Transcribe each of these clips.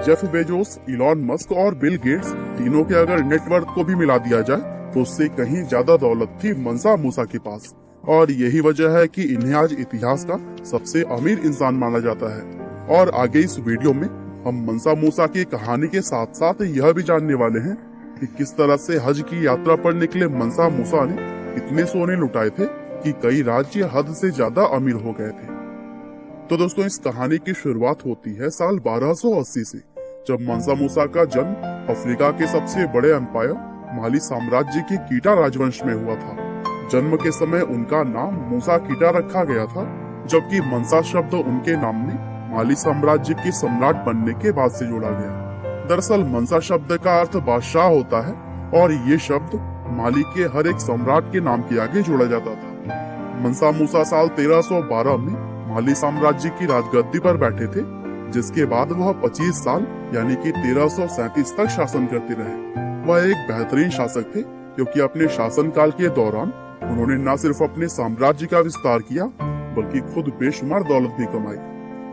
Jeff Bezos, Elon Musk और Bill Gates तीनों के अगर नेटवर्क को भी मिला दिया जाए तो उससे कहीं ज्यादा दौलत थी मंसा मूसा के पास। और यही वजह है कि इन्हें आज इतिहास का सबसे अमीर इंसान माना जाता है। और आगे इस वीडियो में हम मंसा मूसा की कहानी के साथ साथ यह भी जानने वाले हैं कि किस तरह से हज की यात्रा पर निकले मंसा मूसा ने इतने सोने लुटाए थे कि कई राज्य हद से ज्यादा अमीर हो गए थे। तो दोस्तों, इस कहानी की शुरुआत होती है साल 1280 से, जब मंसा मूसा का जन्म अफ्रीका के सबसे बड़े एम्पायर माली साम्राज्य के कीटा राजवंश में हुआ था। जन्म के समय उनका नाम मूसा कीटा रखा गया था, जबकि मंसा शब्द उनके नाम में माली साम्राज्य के सम्राट बनने के बाद से जोड़ा गया। दरअसल मंसा शब्द का अर्थ बादशाह होता है और ये शब्द माली के हर एक सम्राट के नाम के आगे जोड़ा जाता था। मंसा मूसा साल 1312 में माली साम्राज्य की राजगद्दी पर बैठे थे, जिसके बाद वह 25 साल यानी कि 1337 तक शासन करते रहे। वह एक बेहतरीन शासक थे क्योंकि अपने शासनकाल के दौरान उन्होंने न सिर्फ अपने साम्राज्य का विस्तार किया बल्कि खुद बेशुमार दौलत भी कमाई।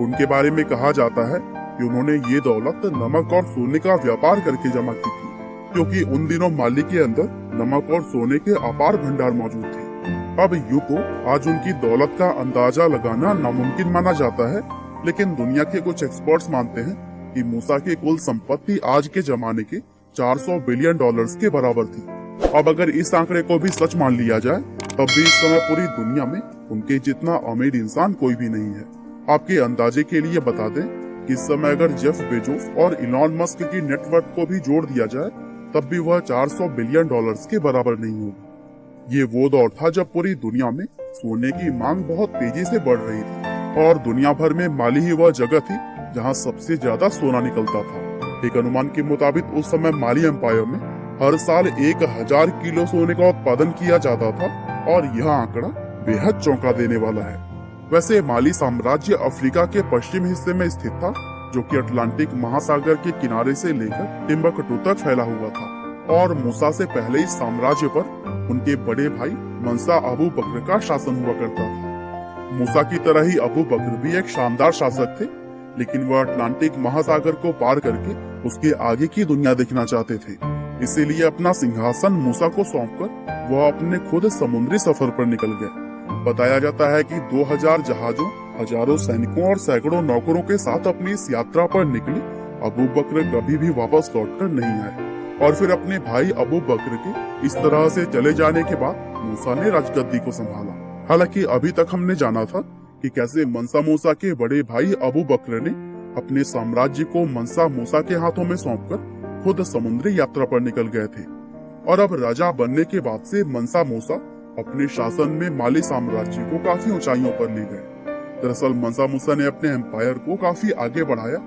उनके बारे में कहा जाता है कि उन्होंने ये दौलत नमक और सोने का व्यापार करके जमा की थी, क्योंकि उन दिनों माली के अंदर नमक और सोने के अपार भंडार मौजूद थे। अब यूं तो आज उनकी दौलत का अंदाजा लगाना नामुमकिन माना जाता है, लेकिन दुनिया के कुछ एक्सपर्ट्स मानते हैं कि मूसा की कुल संपत्ति आज के जमाने के 400 बिलियन डॉलर्स के बराबर थी। अब अगर इस आंकड़े को भी सच मान लिया जाए तब भी इस समय पूरी दुनिया में उनके जितना अमीर इंसान कोई भी नहीं है। आपके अंदाजे के लिए बता दें कि इस समय अगर जेफ बेजोस और इलॉन मस्क की नेटवर्क को भी जोड़ दिया जाए तब भी वह 400 बिलियन डॉलर्स के बराबर नहीं होगी। ये वो दौर था जब पूरी दुनिया में सोने की मांग बहुत तेजी से बढ़ रही थी और दुनिया भर में माली ही वह जगह थी जहां सबसे ज्यादा सोना निकलता था। एक अनुमान के मुताबिक उस समय माली एम्पायर में हर साल 1000 किलो सोने का उत्पादन किया जाता था और यह आंकड़ा बेहद चौंका देने वाला है। वैसे माली साम्राज्य अफ्रीका के पश्चिम हिस्से में स्थित था, जो कि अटलांटिक महासागर के किनारे से लेकर टिम्बकटू तक फैला हुआ था। और मूसा से पहले इस साम्राज्य पर उनके बड़े भाई मंसा अबू बकर का शासन हुआ करता था। मूसा की तरह ही अबू बकर भी एक शानदार शासक थे, लेकिन वह अटलांटिक महासागर को पार करके उसके आगे की दुनिया देखना चाहते थे। इसीलिए अपना सिंहासन मूसा को सौंपकर वह अपने खुद समुद्री सफर पर निकल गए। बताया जाता है कि 2000 जहाजों, हजारों सैनिकों और सैकड़ों नौकरों के साथ अपनी इस यात्रा पर निकले अबू बकर कभी भी वापस लौटकर नहीं आए। और फिर अपने भाई अबू बकर के इस तरह से चले जाने के बाद मूसा ने राजगद्दी को संभाला। हालांकि अभी तक हमने जाना था कि कैसे मंसा मूसा के बड़े भाई अबू बकर ने अपने साम्राज्य को मंसा मूसा के हाथों में सौंपकर खुद समुद्री यात्रा पर निकल गए थे। और अब राजा बनने के बाद से मंसा मूसा अपने शासन में माली साम्राज्य को काफी ऊंचाइयों पर ले गए। दरअसल मंसा मूसा ने अपने एम्पायर को काफी आगे बढ़ाया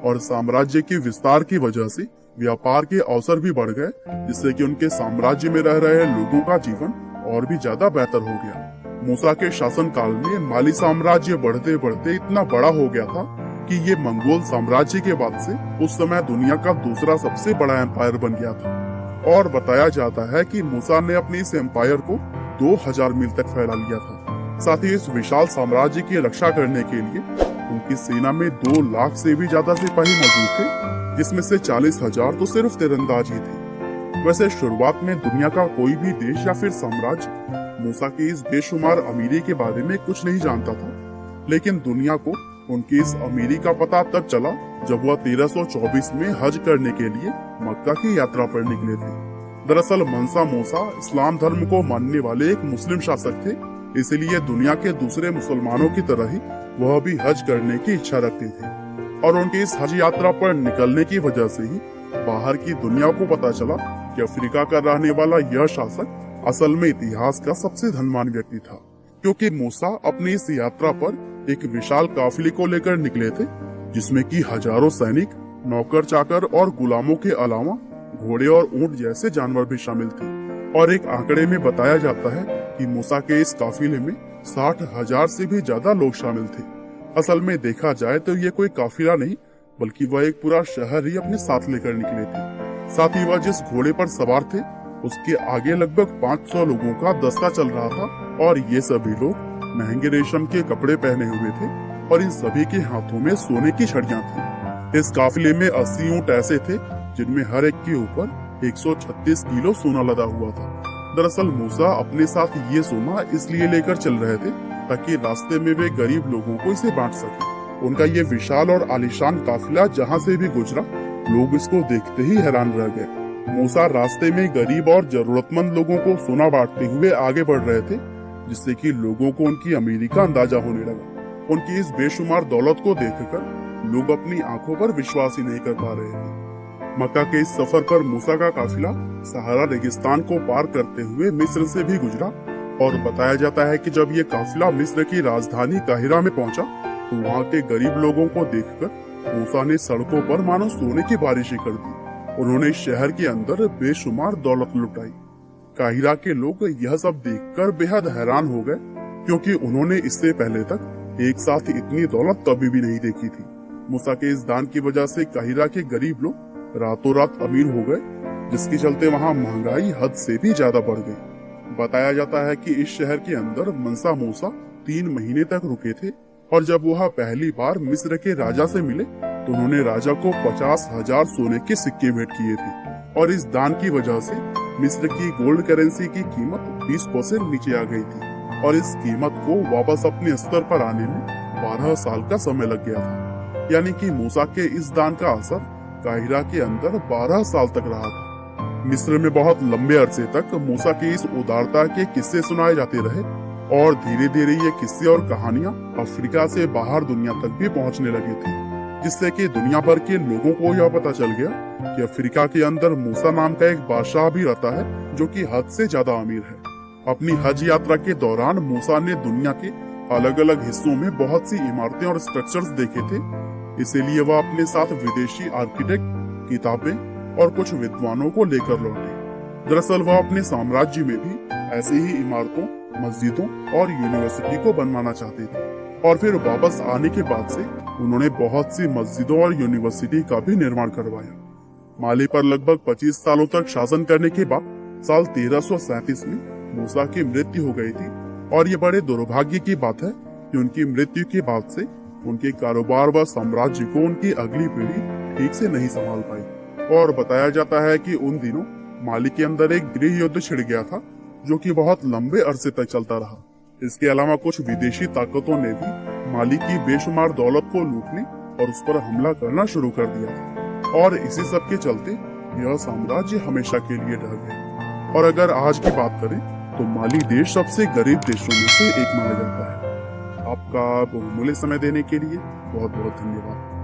और साम्राज्य के विस्तार की वजह से व्यापार के अवसर भी बढ़ गए, जिससे कि उनके साम्राज्य में रह रहे लोगों का जीवन और भी ज्यादा बेहतर हो गया। मूसा के शासन काल में माली साम्राज्य बढ़ते बढ़ते इतना बड़ा हो गया था कि ये मंगोल साम्राज्य के बाद से उस समय दुनिया का दूसरा सबसे बड़ा एम्पायर बन गया था। और बताया जाता है कि मूसा ने अपने इस एम्पायर को 2000 मील तक फैला लिया था। साथ ही इस विशाल साम्राज्य की रक्षा करने के लिए उनकी सेना में 2 लाख से भी ज्यादा सिपाही मौजूद थे, जिसमें से 40,000 तो सिर्फ तीरंदाज ही थे। वैसे शुरुआत में दुनिया का कोई भी देश या फिर साम्राज्य मूसा की इस बेशुमार अमीरी के बारे में कुछ नहीं जानता था, लेकिन दुनिया को उनकी इस अमीरी का पता तब चला जब वह 1324 में हज करने के लिए मक्का की यात्रा पर निकले थे। दरअसल मंसा मूसा इस्लाम धर्म को मानने वाले एक मुस्लिम शासक थे, इसलिए दुनिया के दूसरे मुसलमानों की तरह ही वह भी हज करने की इच्छा रखते थे। और उनकी इस हज यात्रा पर निकलने की वजह से ही बाहर की दुनिया को पता चला कि अफ्रीका का रहने वाला यह शासक असल में इतिहास का सबसे धनवान व्यक्ति था, क्योंकि मूसा अपनी इस यात्रा पर एक विशाल काफिले को लेकर निकले थे, जिसमें कि हजारों सैनिक, नौकर चाकर और गुलामों के अलावा घोड़े और ऊंट जैसे जानवर भी शामिल थे। और एक आंकड़े में बताया जाता है कि मूसा के इस काफिले में 60,000 से भी ज्यादा लोग शामिल थे। असल में देखा जाए तो ये कोई काफिला नहीं बल्कि वह एक पूरा शहर ही अपने साथ लेकर निकले थे। साथ ही वह जिस घोड़े पर सवार थे उसके आगे लगभग 500 लोगों का दस्ता चल रहा था और ये सभी लोग महंगे रेशम के कपड़े पहने हुए थे और इन सभी के हाथों में सोने की छड़ियां थी। इस काफिले में 80 ऊंट ऐसे थे जिनमें हर एक के ऊपर 136 किलो सोना लदा हुआ था। दरअसल मूसा अपने साथ ये सोना इसलिए लेकर चल रहे थे ताकि रास्ते में वे गरीब लोगों को इसे बांट सके। उनका ये विशाल और आलीशान काफिला जहाँ से भी गुजरा, लोग इसको देखते ही हैरान रह गए। मूसा रास्ते में गरीब और जरूरतमंद लोगों को सोना बांटते हुए आगे बढ़ रहे थे, जिससे कि लोगों को उनकी अमीरी का अंदाजा होने लगा। उनकी इस बेशुमार दौलत को देखकर लोग अपनी आंखों पर विश्वास ही नहीं कर पा रहे थे। मक्का के इस सफर पर मूसा का काफिला सहारा रेगिस्तान को पार करते हुए मिस्र से भी गुजरा और बताया जाता है कि जब ये काफिला मिस्र की राजधानी काहिरा में पहुंचा तो वहाँ के गरीब लोगों को देखकर मूसा ने सड़कों पर मानो सोने की बारिश कर दी। उन्होंने शहर के अंदर बेशुमार दौलत लुटाई। काहिरा के लोग यह सब देखकर बेहद हैरान हो गए, क्योंकि उन्होंने इससे पहले तक एक साथ इतनी दौलत कभी भी नहीं देखी थी। मूसा के इस दान की वजह से काहिरा के गरीब लोग रातों रात अमीर हो गए, जिसके चलते वहाँ महंगाई हद से भी ज्यादा बढ़ गई। बताया जाता है कि इस शहर के अंदर मंसा मूसा 3 महीने तक रुके थे, और जब वह पहली बार मिस्र के राजा से मिले तो उन्होंने राजा को 50,000 सोने के सिक्के भेंट किए थे। और इस दान की वजह से मिस्र की गोल्ड करेंसी की कीमत 20% नीचे आ गई थी, और इस कीमत को वापस अपने स्तर पर आने में 12 साल का समय लग गया था। यानी कि मूसा के इस दान का असर काहिरा के अंदर 12 साल तक रहा था। मिस्र में बहुत लंबे अरसे तक मूसा की इस उदारता के किस्से सुनाए जाते रहे, और धीरे धीरे ये किस्से और कहानियां अफ्रीका से बाहर दुनिया तक भी पहुंचने लगी थी, जिससे कि दुनिया भर के लोगों को यह पता चल गया कि अफ्रीका के अंदर मूसा नाम का एक बादशाह भी रहता है जो कि हद से ज्यादा अमीर है। अपनी हज यात्रा के दौरान मूसा ने दुनिया के अलग अलग हिस्सों में बहुत सी इमारतें और स्ट्रक्चर्स देखे थे, इसीलिए वह अपने साथ विदेशी आर्किटेक्ट, किताबें और कुछ विद्वानों को लेकर लौटे। दरअसल वह अपने साम्राज्य में भी ऐसी ही इमारतों, मस्जिदों और यूनिवर्सिटी को बनवाना चाहते थे, और फिर वापस आने के बाद से उन्होंने बहुत सी मस्जिदों और यूनिवर्सिटी का भी निर्माण करवाया। माली पर लगभग 25 सालों तक शासन करने के बाद साल 1337 में मूसा की मृत्यु हो गई थी, और ये बड़े दुर्भाग्य की बात है कि उनकी मृत्यु के बाद से उनके कारोबार व साम्राज्य को उनकी अगली पीढ़ी ठीक से नहीं संभाल पाई। और बताया जाता है कि उन दिनों माली के अंदर एक गृह युद्ध छिड़ गया था, जो कि बहुत लंबे अरसे तक चलता रहा। इसके अलावा कुछ विदेशी ताकतों ने भी माली की बेशुमार दौलत को लूटने और उस पर हमला करना शुरू कर दिया था, और इसी सब के चलते यह साम्राज्य हमेशा के लिए ढह गया। और अगर आज की बात करें तो माली देश सबसे गरीब देशों में से एक माना जाता है। आपका बहुमूल्य समय देने के लिए बहुत बहुत धन्यवाद।